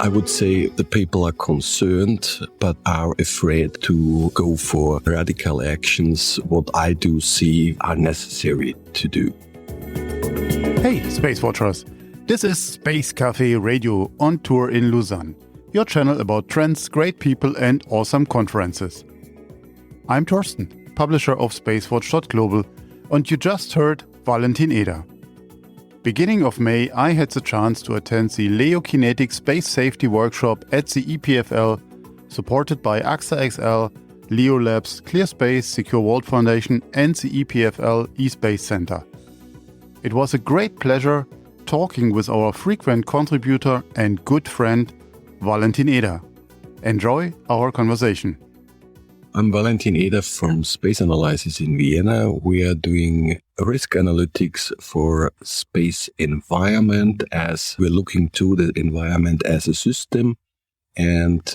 I would say the people are concerned but are afraid to go for radical actions. What I do see are necessary to do. Hey, SpaceWatchers. This is Space Café Radio on tour in Lausanne, your channel about trends, great people and awesome conferences. I'm Thorsten, publisher of SpaceWatch.Global, and you just heard Valentin Eder. Beginning of May, I had the chance to attend the Kinetic Space Safety Workshop at the EPFL, supported by AXA XL, Leo Labs, ClearSpace, Secure Vault Foundation and the EPFL eSpace Center. It was a great pleasure talking with our frequent contributor and good friend, Valentin Eder. Enjoy our conversation. I'm Valentin Eder from Space Analysis in Vienna. We are doing risk analytics for space environment as we're looking to the environment as a system. And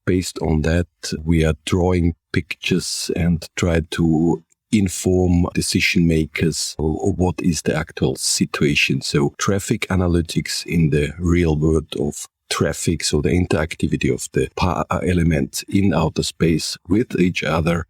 based on that, we are drawing pictures and try to inform decision makers of what is the actual situation. So traffic analytics in the real world of traffic, so the interactivity of the elements in outer space with each other,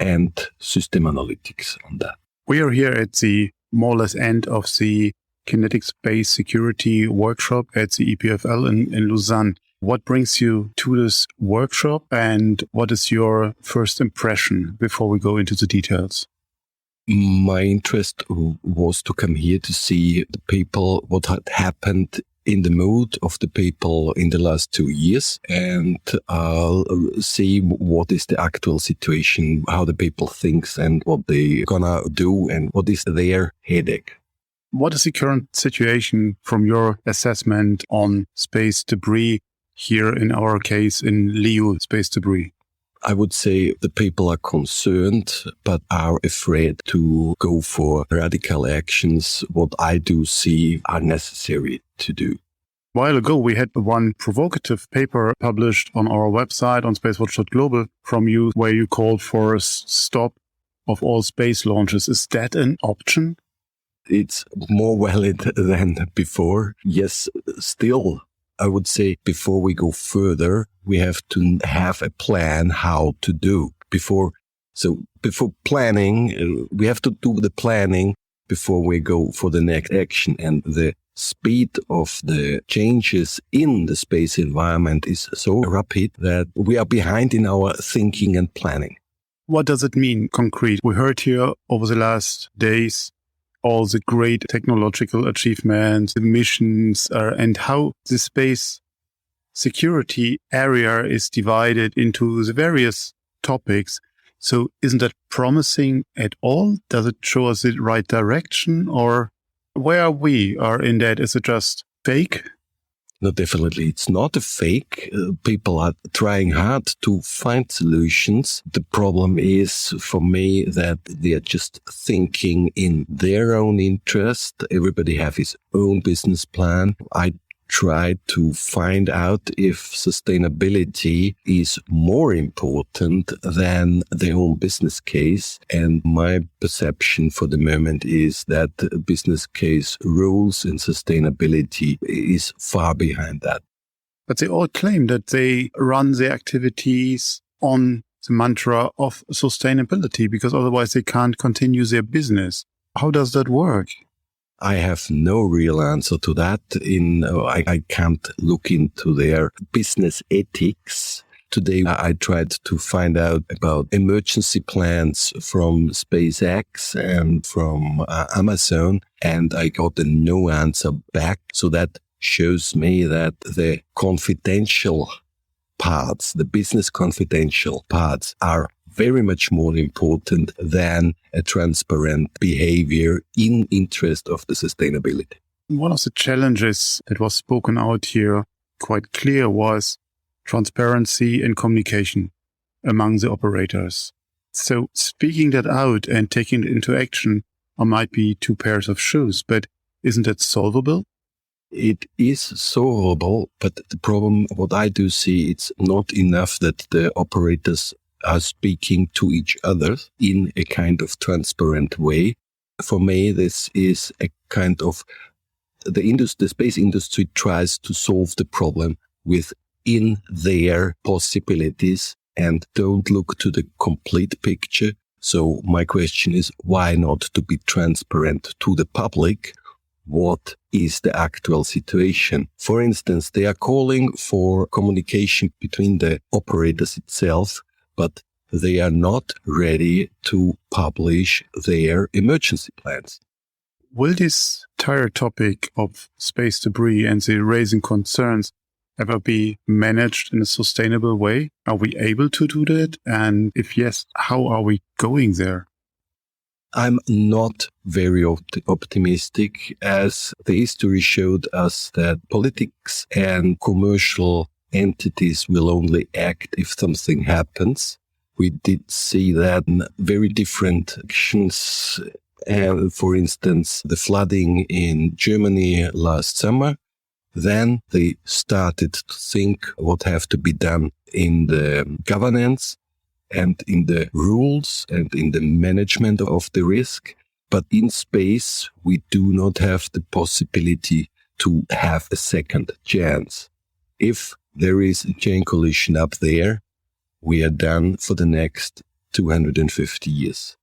and system analytics on that. We are here at the more or less end of the Kinetic Space Security Workshop at the EPFL in Lausanne. What brings you to this workshop and what is your first impression before we go into the details? My interest was to come here to see the people, what had happened in the mood of the people in the last 2 years, and see what is the actual situation, how the people thinks and what they gonna do and what is their headache. What is the current situation from your assessment on space debris here in our case in LEO space debris? I would say the people are concerned but are afraid to go for radical actions. What I do see are necessary to do. A while ago, we had one provocative paper published on our website on SpaceWatch.Global from you where you called for a stop of all space launches. Is that an option? It's more valid than before. Yes, still. I would say before we go further, we have to have a plan how to do. Before planning, we have to do the planning before we go for the next action. And the speed of the changes in the space environment is so rapid that we are behind in our thinking and planning. What does it mean concrete? We heard here over the last days all the great technological achievements, the missions, and how the space security area is divided into the various topics. So isn't that promising at all? Does it show us the right direction? Or where we are in that? Is it just fake? No, definitely. It's not a fake. People are trying hard to find solutions. The problem is, for me, that they are just thinking in their own interest. Everybody have his own business plan. I try to find out if sustainability is more important than their own business case. And my perception for the moment is that the business case rules and sustainability is far behind that. But they all claim that they run their activities on the mantra of sustainability because otherwise they can't continue their business. How does that work? I have no real answer to that. I can't look into their business ethics. Today, I tried to find out about emergency plans from SpaceX and from Amazon, and I got a no answer back. So that shows me that the confidential parts, the business confidential parts, are very much more important than a transparent behavior in interest of the sustainability. One of the challenges that was spoken out here quite clear was transparency and communication among the operators. So speaking that out and taking it into action might be two pairs of shoes, but isn't that solvable? It is solvable, but the problem, what I do see, it's not enough that the operators are speaking to each other in a kind of transparent way. For me, this is a kind of the space industry tries to solve the problem within their possibilities and don't look to the complete picture. So my question is, why not to be transparent to the public? What is the actual situation? For instance, they are calling for communication between the operators itself, but they are not ready to publish their emergency plans. Will this entire topic of space debris and the raising concerns ever be managed in a sustainable way? Are we able to do that? And if yes, how are we going there? I'm not very optimistic, as the history showed us that politics and commercial entities will only act if something happens. We did see that in very different actions. For instance, the flooding in Germany last summer. Then they started to think what have to be done in the governance and in the rules and in the management of the risk. But in space, we do not have the possibility to have a second chance. If there is a chain collision up there, we are done for the next 250 years.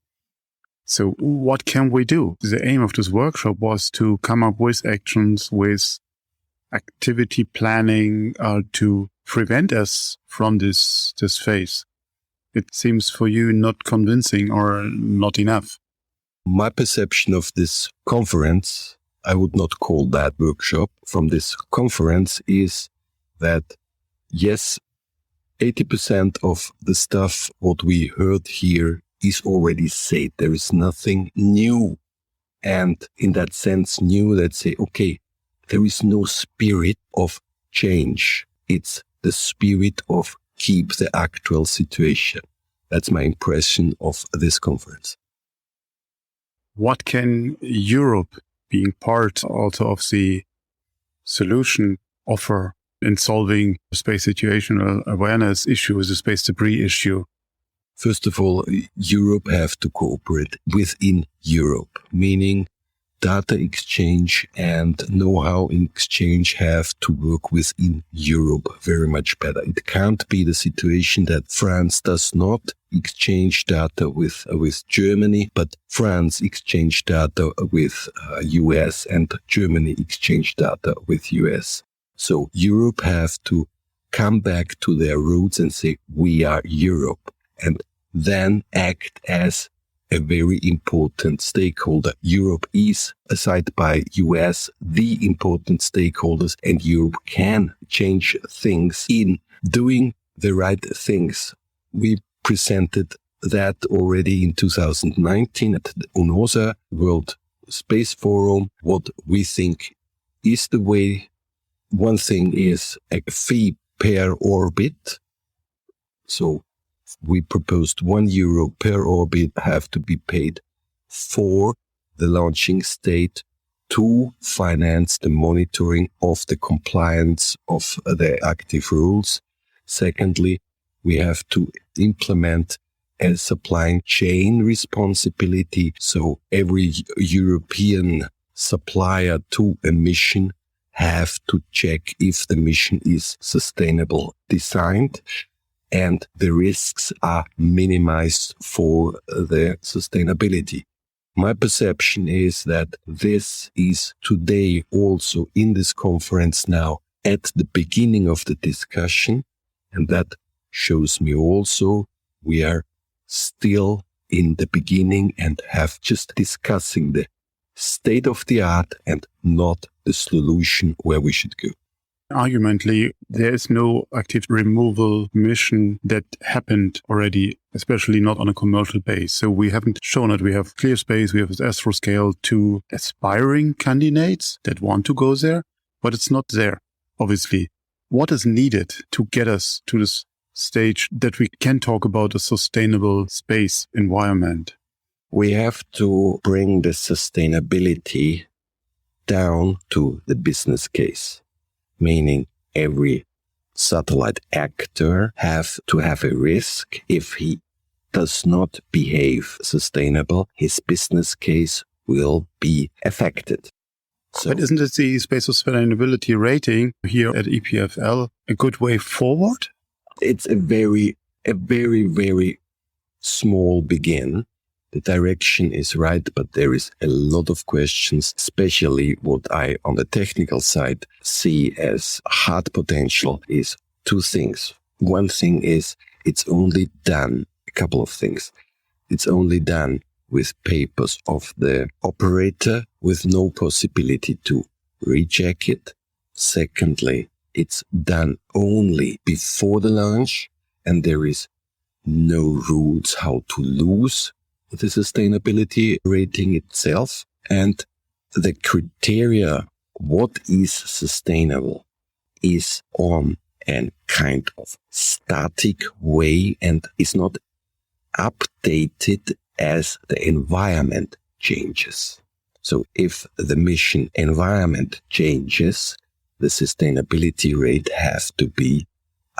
So what can we do? The aim of this workshop was to come up with actions, with activity planning to prevent us from this phase. It seems for you not convincing or not enough. My perception of this conference, I would not call that workshop, from this conference is that, yes, 80% of the stuff what we heard here is already said. There is nothing new. And in that sense, new, let's say, okay, there is no spirit of change. It's the spirit of keep the actual situation. That's my impression of this conference. What can Europe, being part also of the solution, offer in solving the space situational awareness issue, the space debris issue? First of all, Europe have to cooperate within Europe, meaning data exchange and know-how exchange have to work within Europe very much better. It can't be the situation that France does not exchange data with Germany, but France exchange data with US and Germany exchange data with US. So Europe have to come back to their roots and say, we are Europe, and then act as a very important stakeholder. Europe is, aside by US, the important stakeholders, and Europe can change things in doing the right things. We presented that already in 2019 at the UNOSA World Space Forum, what we think is the way. One thing is a fee per orbit. So we proposed €1 per orbit have to be paid for the launching state to finance the monitoring of the compliance of the active rules. Secondly, we have to implement a supply chain responsibility. So every European supplier to a mission have to check if the mission is sustainable designed and the risks are minimized for the sustainability. My perception is that this is today also in this conference now at the beginning of the discussion, and that shows me also we are still in the beginning and have just discussing the state of the art and not the solution where we should go. Argumentally, there is no active removal mission that happened already, especially not on a commercial base. So we haven't shown that we have ClearSpace, we have Astroscale, two aspiring candidates that want to go there, but it's not there, obviously. What is needed to get us to this stage that we can talk about a sustainable space environment? We have to bring the sustainability down to the business case, meaning every satellite actor have to have a risk. If he does not behave sustainable, his business case will be affected. But isn't it the Space Sustainability Rating here at EPFL a good way forward? It's a very, very small begin. The direction is right, but there is a lot of questions, especially what I, on the technical side, see as hard potential is two things. One thing is it's only done, a couple of things. It's only done with papers of the operator with no possibility to recheck it. Secondly, it's done only before the launch, and there is no rules how to lose the sustainability rating itself. And the criteria, what is sustainable, is on a kind of static way and is not updated as the environment changes. So if the mission environment changes, the sustainability rate has to be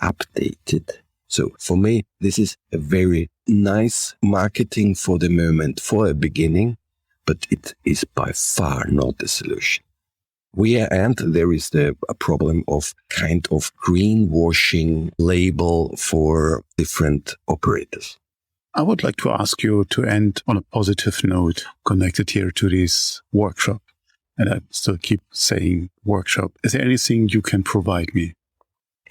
updated. So for me, this is a very nice marketing for the moment, for a beginning, but it is by far not the solution. And there is a problem of kind of greenwashing label for different operators. I would like to ask you to end on a positive note connected here to this workshop. And I still keep saying workshop. Is there anything you can provide me?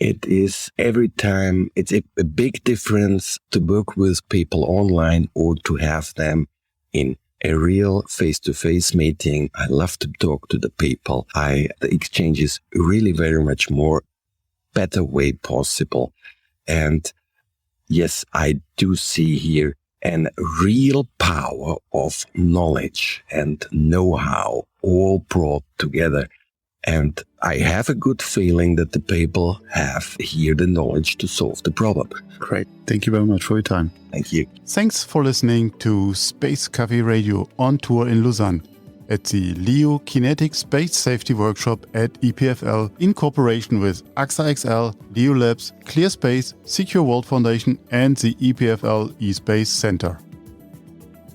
It is every time, it's a big difference to work with people online or to have them in a real face-to-face meeting. I love to talk to the people. The exchange is really very much more better way possible. And yes, I do see here a real power of knowledge and know-how all brought together. And I have a good feeling that the people have here the knowledge to solve the problem. Great. Thank you very much for your time. Thank you. Thanks for listening to Space Café Radio on tour in Lausanne at the LEO Kinetic Space Safety Workshop at EPFL in cooperation with AXA XL, LEO Labs, ClearSpace, Secure World Foundation and the EPFL eSpace Center.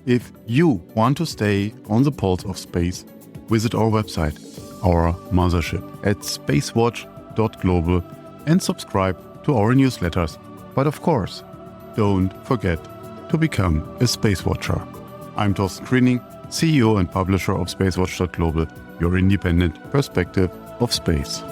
If you want to stay on the pulse of space, visit our website, our mothership at SpaceWatch.Global and subscribe to our newsletters. But of course, don't forget to become a Space Watcher. I'm Thorsten Grüning, CEO and publisher of SpaceWatch.Global, your independent perspective of space.